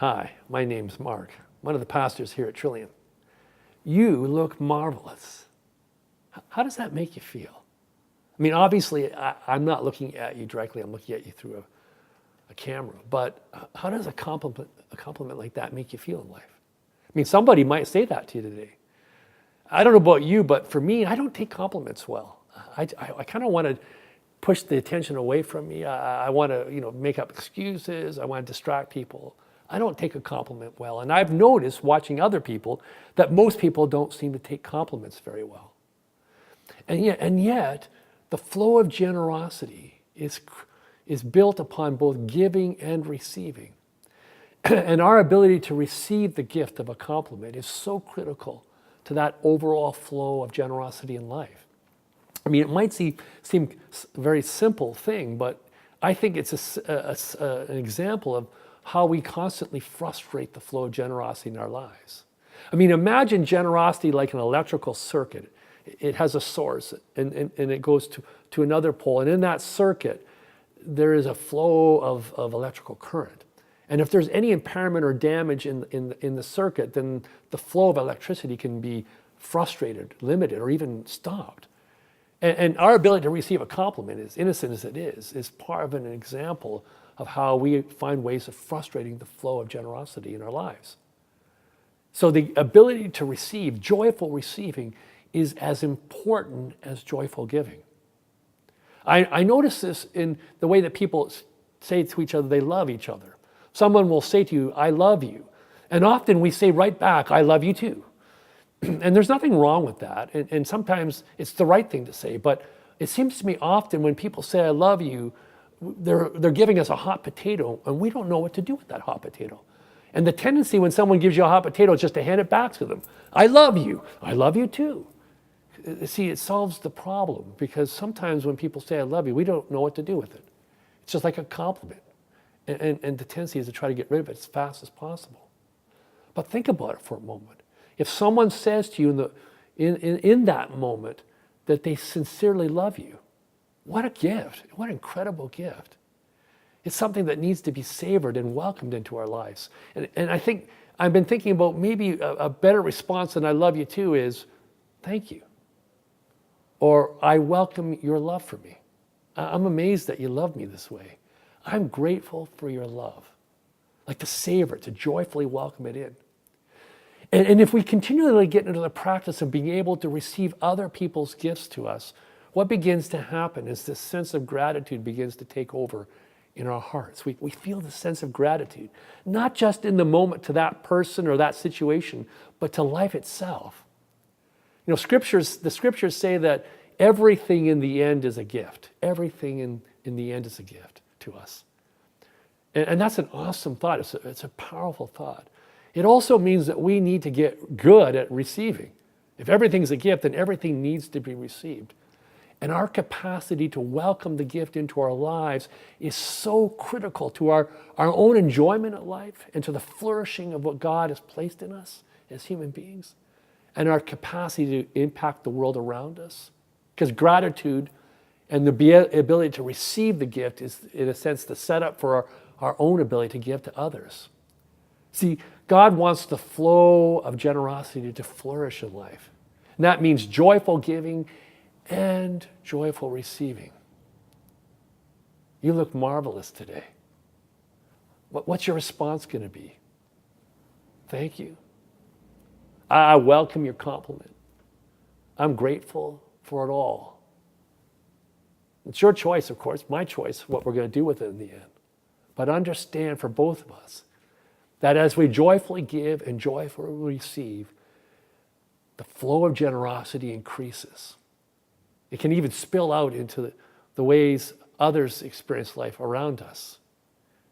Hi, my name's Mark, one of the pastors here at Trillium. You look marvelous. How does that make you feel? I mean, obviously, I'm not looking at you directly. I'm looking at you through a camera. But how does a compliment like that make you feel in life? I mean, somebody might say that to you today. I don't know about you, but for me, I don't take compliments well. I kind of want to push the attention away from me. I want to, make up excuses. I want to distract people. I don't take a compliment well. And I've noticed watching other people that most people don't seem to take compliments very well. And yet the flow of generosity is built upon both giving and receiving. And our ability to receive the gift of a compliment is so critical to that overall flow of generosity in life. I mean, it might seem a very simple thing, but I think it's an example of how we constantly frustrate the flow of generosity in our lives. I mean, imagine generosity like an electrical circuit. It has a source and it goes to another pole. And in that circuit, there is a flow of electrical current. And if there's any impairment or damage in the circuit, then the flow of electricity can be frustrated, limited, or even stopped. And our ability to receive a compliment, as innocent as it is part of an example of how we find ways of frustrating the flow of generosity in our lives. So the ability to receive, joyful receiving, is as important as joyful giving. I notice this in the way that people say to each other they love each other. Someone will say to you, "I love you." And often we say right back, "I love you too." And there's nothing wrong with that. And sometimes it's the right thing to say. But it seems to me often when people say, "I love you," they're giving us a hot potato, and we don't know what to do with that hot potato. And the tendency when someone gives you a hot potato is just to hand it back to them. "I love you. I love you too." See, it solves the problem, because sometimes when people say, "I love you," we don't know what to do with it. It's just like a compliment. And the tendency is to try to get rid of it as fast as possible. But think about it for a moment. If someone says to you in that moment that they sincerely love you, what a gift. What an incredible gift. It's something that needs to be savored and welcomed into our lives. And I think I've been thinking about maybe a better response than "I love you too" is "thank you." Or "I welcome your love for me. I'm amazed that you love me this way. I'm grateful for your love." Like to savor it, to joyfully welcome it in. And if we continually get into the practice of being able to receive other people's gifts to us, what begins to happen is this sense of gratitude begins to take over in our hearts. We feel the sense of gratitude, not just in the moment to that person or that situation, but to life itself. The scriptures say that everything in the end is a gift. Everything in the end is a gift to us. And that's an awesome thought. It's a powerful thought. It also means that we need to get good at receiving. If everything's a gift, then everything needs to be received. And our capacity to welcome the gift into our lives is so critical to our own enjoyment of life and to the flourishing of what God has placed in us as human beings, and our capacity to impact the world around us. Because gratitude and the ability to receive the gift is, in a sense, the setup for our own ability to give to others. See, God wants the flow of generosity to flourish in life. And that means joyful giving and joyful receiving. You look marvelous today. What's your response going to be? Thank you. I welcome your compliment. I'm grateful for it all. It's your choice, of course, my choice, what we're going to do with it in the end. But understand for both of us that as we joyfully give and joyfully receive, the flow of generosity increases. It can even spill out into the ways others experience life around us.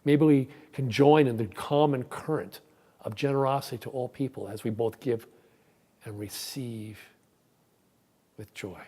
Maybe we can join in the common current of generosity to all people as we both give and receive with joy.